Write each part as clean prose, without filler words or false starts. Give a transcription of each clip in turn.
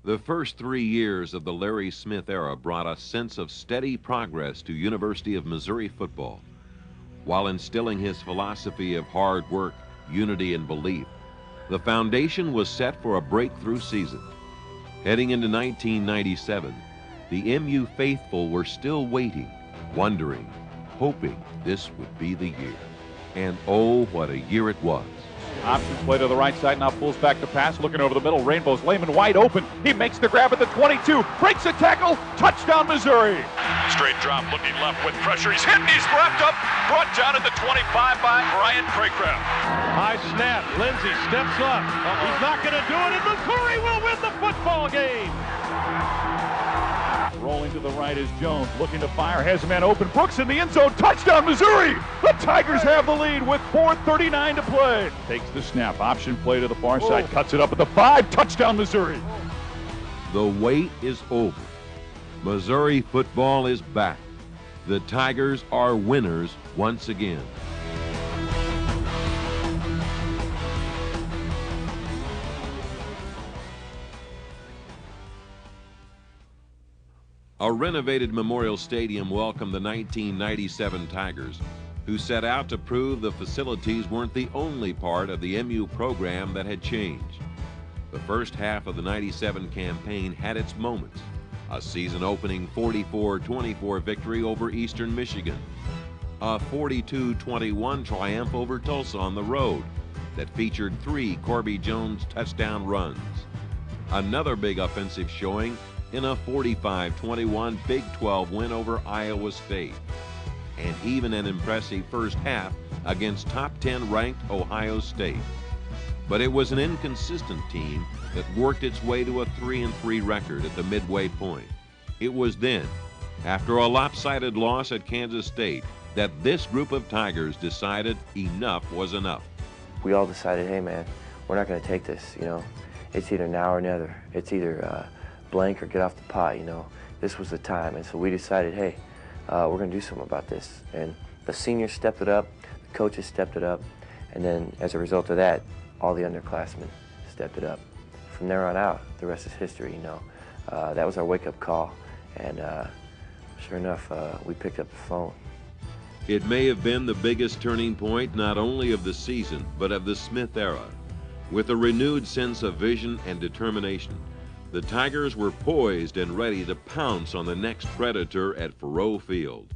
The first 3 years of the Larry Smith era brought a sense of steady progress to University of Missouri football. While instilling his philosophy of hard work, unity, and belief, the foundation was set for a breakthrough season. Heading into 1997, the MU faithful were still waiting, wondering, hoping this would be the year. And oh, what a year it was. Option play to the right side, now pulls back to pass, looking over the middle. Rainbow's Lehman wide open. He makes the grab at the 22, breaks a tackle, touchdown Missouri. Straight drop, looking left with pressure. He's hit and he's wrapped up, brought down at the 25 by Brian Craycraft. High snap, Lindsey steps up. He's not going to do it, and Missouri will win the football game. Rolling to the right is Jones, looking to fire, has a man open. Brooks in the end zone, touchdown Missouri! The Tigers have the lead with 4:39 to play. Takes the snap, option play to the far side, cuts it up at the 5, touchdown Missouri. The wait is over. Missouri football is back. The Tigers are winners once again. A renovated Memorial Stadium welcomed the 1997 Tigers, who set out to prove the facilities weren't the only part of the MU program that had changed. The first half of the 97 campaign had its moments. A season-opening 44-24 victory over Eastern Michigan. A 42-21 triumph over Tulsa on the road that featured 3 Corby Jones touchdown runs. Another big offensive showing in a 45-21 Big 12 win over Iowa State. And even an impressive first half against top 10 ranked Ohio State. But it was an inconsistent team that worked its way to a 3-3 record at the midway point. It was then, after a lopsided loss at Kansas State, that this group of Tigers decided enough was enough. We all decided, hey man, we're not going to take this, you know. It's either now or never. It's either blank or get off the pot, you know. This was the time, and so we decided, hey, we're going to do something about this. And the seniors stepped it up, the coaches stepped it up, and then as a result of that, all the underclassmen stepped it up. From there on out, the rest is history, you know. That was our wake-up call, and sure enough, we picked up the phone. It may have been the biggest turning point not only of the season, but of the Smith era. With a renewed sense of vision and determination, the Tigers were poised and ready to pounce on the next predator at Faurot Field.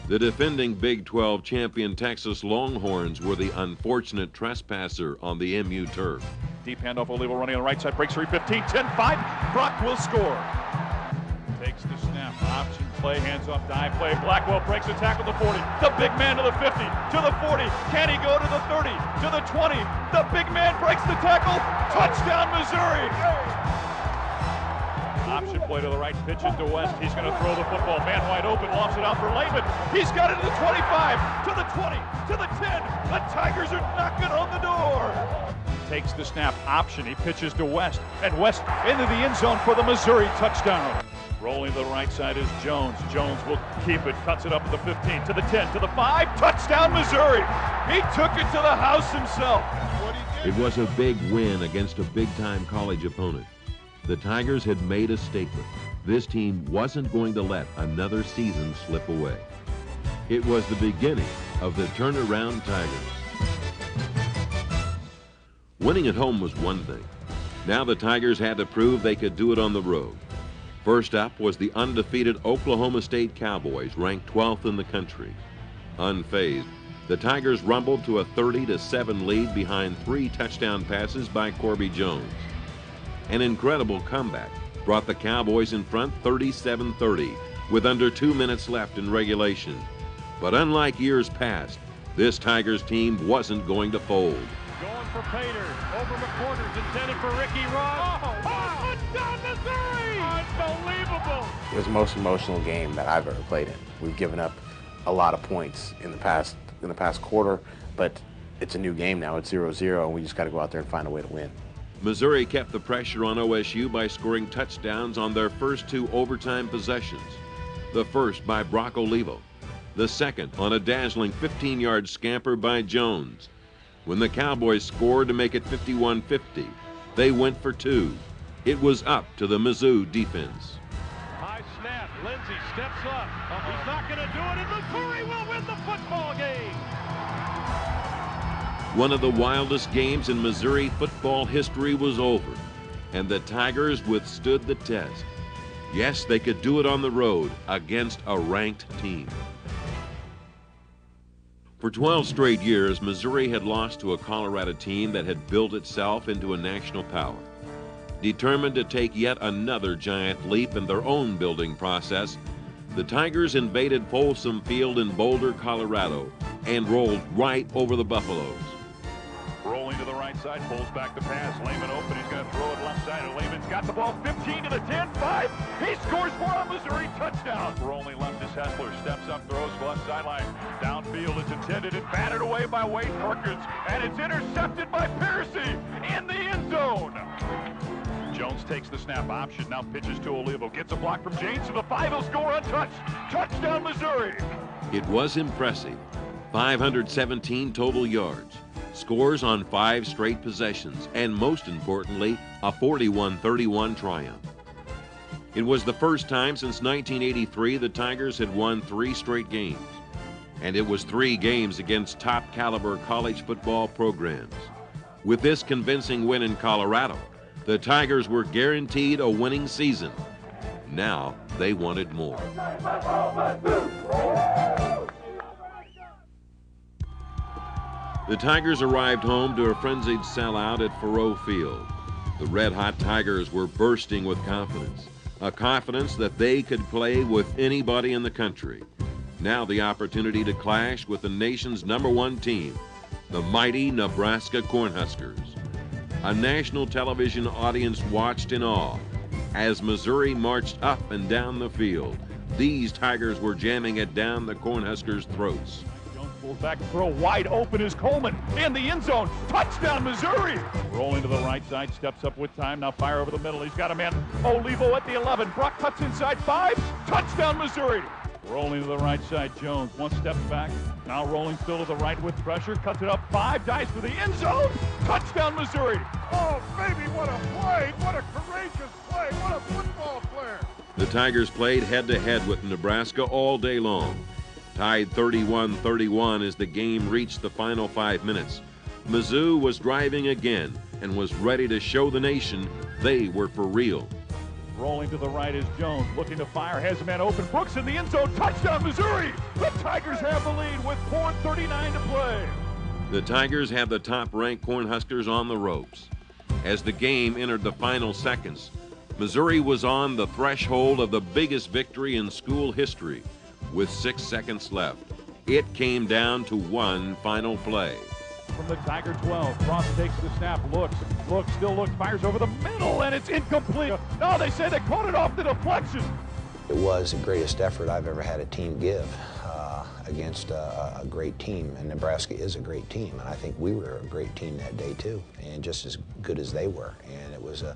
The defending Big 12 champion Texas Longhorns were the unfortunate trespasser on the MU turf. Deep handoff, Olivo running on the right side, breaks 3-15, 10-5, Brock will score. Takes the snap, option play, hands off, dive play, Blackwell breaks the tackle to the 40, the big man to the 50, to the 40, can he go to the 30, to the 20, the big man breaks the tackle, touchdown Missouri! Option play to the right, pitches to West. He's going to throw the football. Man wide open, lofts it out for Lehman. He's got it to the 25, to the 20, to the 10. The Tigers are knocking on the door. Takes the snap, option. He pitches to West, and West into the end zone for the Missouri touchdown. Rolling to the right side is Jones. Jones will keep it, cuts it up to the 15, to the 10, to the 5. Touchdown Missouri. He took it to the house himself. It was a big win against a big-time college opponent. The Tigers had made a statement. This team wasn't going to let another season slip away. It was the beginning of the turnaround Tigers. Winning at home was one thing. Now the Tigers had to prove they could do it on the road. First up was the undefeated Oklahoma State Cowboys, ranked 12th in the country. Unfazed, the Tigers rumbled to a 30-7 lead behind 3 touchdown passes by Corby Jones. An incredible comeback brought the Cowboys in front 37-30 with under 2 minutes left in regulation. But unlike years past, this Tigers team wasn't going to fold. Going for Pater, over McCorder's intended for Ricky Ross. Touchdown Missouri! Unbelievable! It was the most emotional game that I've ever played in. We've given up a lot of points in the past quarter, but it's a new game now. It's 0-0, and we just got to go out there and find a way to win. Missouri kept the pressure on OSU by scoring touchdowns on their first 2 overtime possessions. The first by Brock Olivo, the second on a dazzling 15-yard scamper by Jones. When the Cowboys scored to make it 51-50, they went for 2. It was up to the Mizzou defense. High snap. Lindsey steps up. He's not going to do it, and Missouri will win the football game. One of the wildest games in Missouri football history was over, and the Tigers withstood the test. Yes, they could do it on the road against a ranked team. For 12 straight years, Missouri had lost to a Colorado team that had built itself into a national power. Determined to take yet another giant leap in their own building process, the Tigers invaded Folsom Field in Boulder, Colorado, and rolled right over the Buffaloes. Rolling to the right side, pulls back the pass. Lehman open, he's going to throw it left side, and Lehman's got the ball 15 to the 10, 5. He scores for a Missouri touchdown. Rolling left is Hessler, steps up, throws left sideline. Downfield, it's intended and batted away by Wade Perkins, and it's intercepted by Piercy in the end zone. Jones takes the snap option, now pitches to Olivo, gets a block from James to the 5, he'll score untouched. Touchdown, Missouri. It was impressive. 517 total yards, scores on 5 straight possessions, and most importantly, a 41-31 triumph. It was the first time since 1983 the Tigers had won 3 straight games, and it was 3 games against top caliber college football programs. With this convincing win in Colorado, the Tigers were guaranteed a winning season. Now they wanted more. The Tigers arrived home to a frenzied sellout at Faurot Field. The red-hot Tigers were bursting with confidence, a confidence that they could play with anybody in the country. Now the opportunity to clash with the nation's #1 team, the mighty Nebraska Cornhuskers. A national television audience watched in awe as Missouri marched up and down the field. These Tigers were jamming it down the Cornhuskers' throats. Jones pulls back, throw wide open is Coleman in the end zone. Touchdown, Missouri. Rolling to the right side, steps up with time, now fire over the middle. He's got a man, Olivo at the 11. Brock cuts inside 5. Touchdown, Missouri. Rolling to the right side, Jones, 1 step back, now rolling still to the right with pressure, cuts it up 5, dives for the end zone. Touchdown, Missouri. Oh, baby, what a play. What a courageous play. What a football player. The Tigers played head-to-head with Nebraska all day long. Tied 31-31 as the game reached the final 5 minutes. Mizzou was driving again and was ready to show the nation they were for real. Rolling to the right is Jones, looking to fire, has a man open. Brooks in the end zone, touchdown, Missouri! The Tigers have the lead with 4:39 to play. The Tigers have the top-ranked Cornhuskers on the ropes. As the game entered the final seconds, Missouri was on the threshold of the biggest victory in school history. With 6 seconds left, it came down to one final play. From the Tiger 12, Frost takes the snap, looks, still looks, fires over the middle, and it's incomplete. No, they say they caught it off the deflection. It was the greatest effort I've ever had a team give against a great team, and Nebraska is a great team, and I think we were a great team that day too, and just as good as they were. And it was a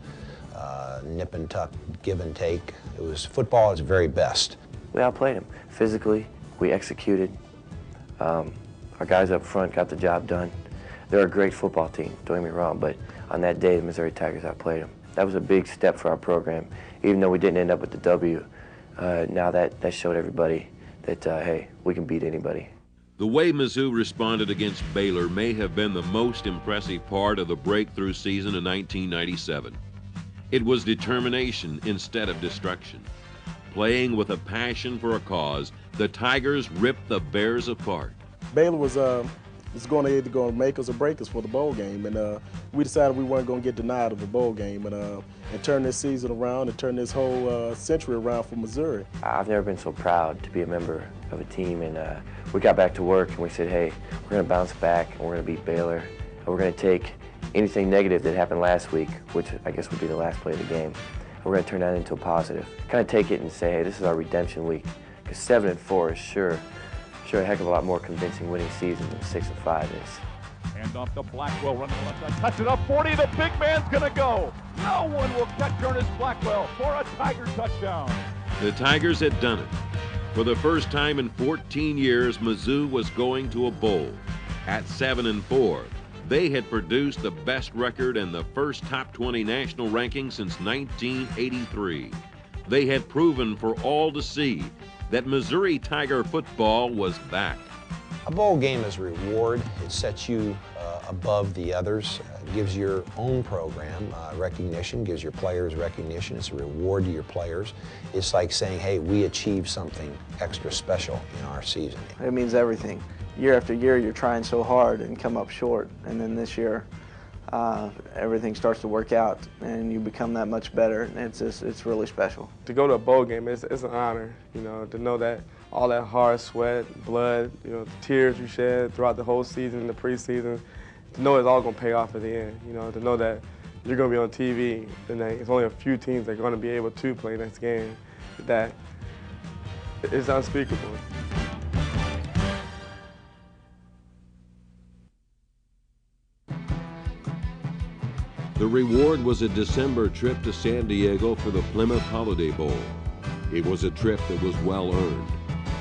nip and tuck, give and take. It was football at its very best. We outplayed them. Physically, we executed. Our guys up front got the job done. They're a great football team, don't get me wrong, but on that day, the Missouri Tigers outplayed them. That was a big step for our program. Even though we didn't end up with the W, now that showed everybody that, hey, we can beat anybody. The way Mizzou responded against Baylor may have been the most impressive part of the breakthrough season in 1997. It was determination instead of destruction. Playing with a passion for a cause, the Tigers ripped the Bears apart. Baylor was going to either go make us or break us for the bowl game, and we decided we weren't going to get denied of a bowl game, and turn this season around and turn this whole century around for Missouri. I've never been so proud to be a member of a team, and we got back to work and we said, hey, we're going to bounce back and we're going to beat Baylor, and we're going to take anything negative that happened last week, which I guess would be the last play of the game, and we're going to turn that into a positive. Kind of take it and say, hey, this is our redemption week, because 7-4 is sure a heck of a lot more convincing winning season than 6-5 is. Hand off to Blackwell, running the left side, cuts it up 40, the big man's gonna go. No one will catch Ernest Blackwell for a Tiger touchdown. The Tigers had done it. For the first time in 14 years, Mizzou was going to a bowl. At 7-4, They had produced the best record and the first top 20 national ranking since 1983. They had proven for all to see that Missouri Tiger football was back. A bowl game is a reward. It sets you above the others, gives your own program recognition, gives your players recognition. It's a reward to your players. It's like saying, hey, we achieved something extra special in our season. It means everything. Year after year, you're trying so hard and come up short. And then this year, everything starts to work out and you become that much better. And it's really special. To go to a bowl game, it's an honor, you know, to know that all that hard sweat, blood, you know, the tears you shed throughout the whole season, the preseason, to know it's all going to pay off at the end, you know, to know that you're going to be on TV and that it's only a few teams that are going to be able to play next game, that is unspeakable. The reward was a December trip to San Diego for the Plymouth Holiday Bowl. It was a trip that was well earned,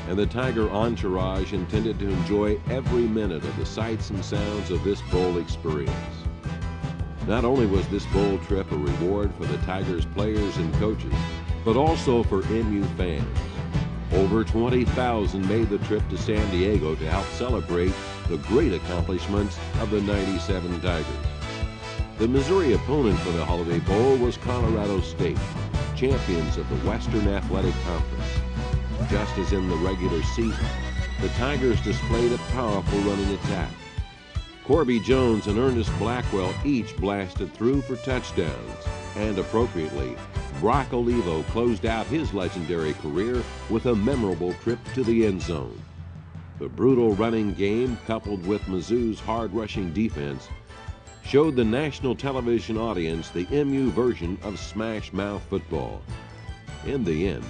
and the Tiger entourage intended to enjoy every minute of the sights and sounds of this bowl experience. Not only was this bowl trip a reward for the Tigers players and coaches, but also for MU fans. Over 20,000 made the trip to San Diego to help celebrate the great accomplishments of the '97 Tigers. The Missouri opponent for the Holiday Bowl was Colorado State, champions of the Western Athletic Conference. Just as in the regular season, the Tigers displayed a powerful running attack. Corby Jones and Ernest Blackwell each blasted through for touchdowns, and appropriately, Brock Olivo closed out his legendary career with a memorable trip to the end zone. The brutal running game, coupled with Mizzou's hard-rushing defense, showed the national television audience the MU version of smash mouth football. In the end,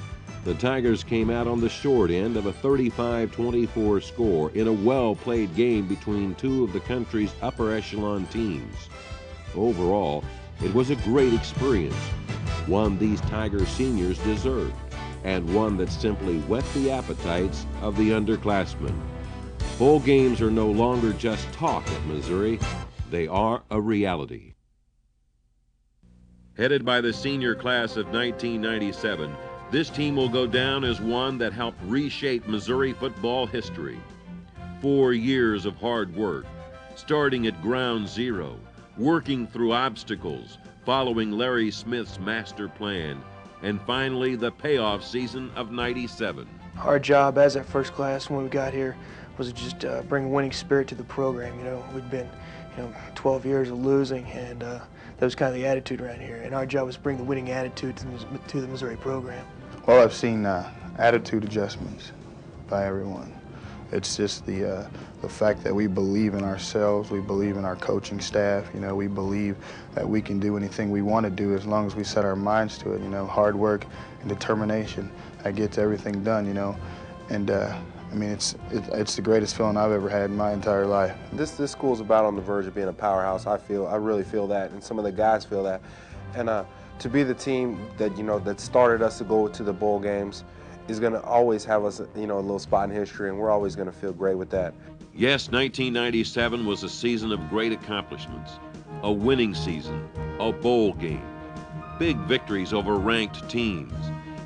the Tigers came out on the short end of a 35-24 score in a well-played game between two of the country's upper echelon teams. Overall, it was a great experience, one these Tiger seniors deserved, and one that simply whet the appetites of the underclassmen. Bowl games are no longer just talk at Missouri. They are a reality. Headed by the senior class of 1997, this team will go down as one that helped reshape Missouri football history. 4 years of hard work, starting at ground zero, working through obstacles, following Larry Smith's master plan, and finally the payoff season of '97. Our job as that first class when we got here was to just bring a winning spirit to the program. You know, we'd been 12 years of losing, and that was kind of the attitude around here. And our job was to bring the winning attitude to the Missouri program. Well, I've seen attitude adjustments by everyone. It's just the fact that we believe in ourselves, we believe in our coaching staff. You know, we believe that we can do anything we want to do as long as we set our minds to it. You know, hard work and determination that gets everything done. You know, and I mean, it's the greatest feeling I've ever had in my entire life. This school is about on the verge of being a powerhouse. I really feel that, and some of the guys feel that. And to be the team that that started us to go to the bowl games is going to always have us, a little spot in history, and we're always going to feel great with that. Yes, 1997 was a season of great accomplishments, a winning season, a bowl game, big victories over ranked teams,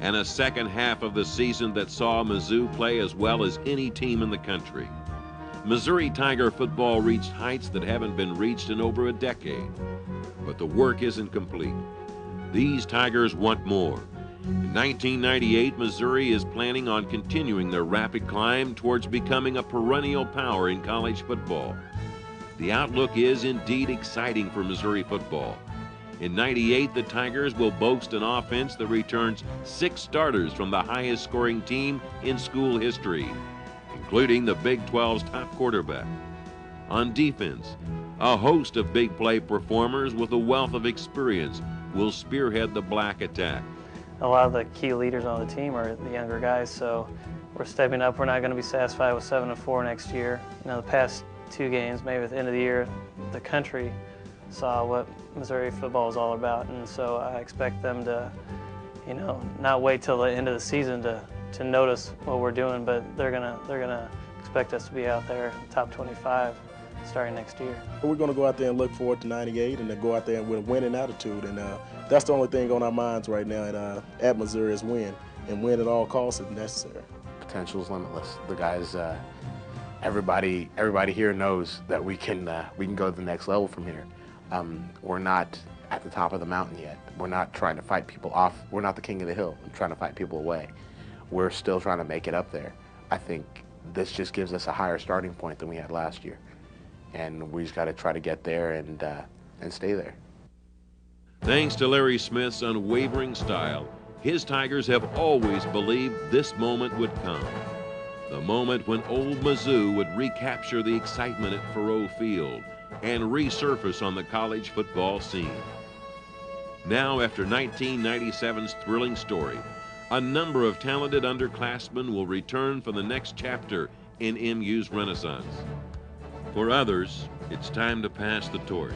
and a second half of the season that saw Mizzou play as well as any team in the country. Missouri Tiger football reached heights that haven't been reached in over a decade. But the work isn't complete. These Tigers want more. In 1998, Missouri is planning on continuing their rapid climb towards becoming a perennial power in college football. The outlook is indeed exciting for Missouri football. In '98, the Tigers will boast an offense that returns 6 starters from the highest scoring team in school history, including the Big 12's top quarterback. On defense, a host of big play performers with a wealth of experience will spearhead the black attack. A lot of the key leaders on the team are the younger guys, so we're stepping up. We're not going to be satisfied with 7-4 next year. The past 2 games, maybe at the end of the year, the country saw what Missouri football is all about, and so I expect them to, not wait till the end of the season to notice what we're doing, but they're gonna expect us to be out there top 25 starting next year. We're going to go out there and look forward to 98 and then go out there with a winning attitude. And that's the only thing on our minds right now at Missouri is win. And win at all costs if necessary. Potential is limitless. The guys, everybody here knows that we can go to the next level from here. We're not at the top of the mountain yet. We're not trying to fight people off. We're not the king of the hill and trying to fight people away. We're still trying to make it up there. I think this just gives us a higher starting point than we had last year. And we just got to try to get there and stay there. Thanks to Larry Smith's unwavering style, his Tigers have always believed this moment would come. The moment when old Mizzou would recapture the excitement at Faurot Field and resurface on the college football scene. Now, after 1997's thrilling story, a number of talented underclassmen will return for the next chapter in MU's renaissance. For others, it's time to pass the torch.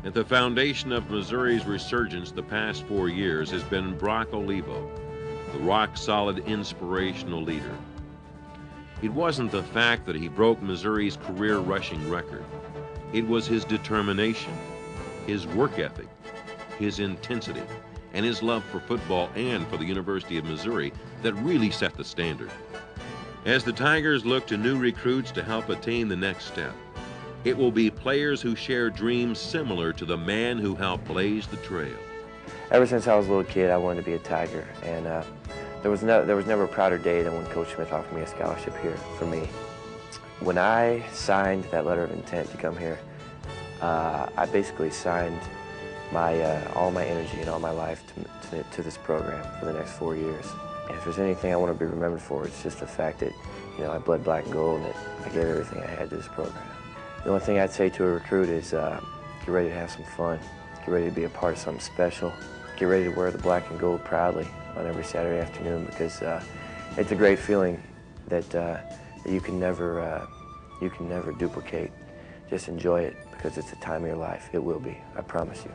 At the foundation of Missouri's resurgence the past 4 years has been Brock Olivo, the rock-solid inspirational leader. It wasn't the fact that he broke Missouri's career rushing record. It was his determination, his work ethic, his intensity, and his love for football and for the University of Missouri that really set the standard. As the Tigers look to new recruits to help attain the next step, it will be players who share dreams similar to the man who helped blaze the trail. Ever since I was a little kid, I wanted to be a Tiger, and there was never a prouder day than when Coach Smith offered me a scholarship here for me. When I signed that letter of intent to come here, I basically signed all my energy and all my life to this program for the next 4 years. And if there's anything I want to be remembered for, it's just the fact that, I bled black and gold and that I gave everything I had to this program. The only thing I'd say to a recruit is get ready to have some fun. Get ready to be a part of something special. Get ready to wear the black and gold proudly on every Saturday afternoon, because it's a great feeling that you can never duplicate. Just enjoy it, because it's the time of your life. It will be, I promise you.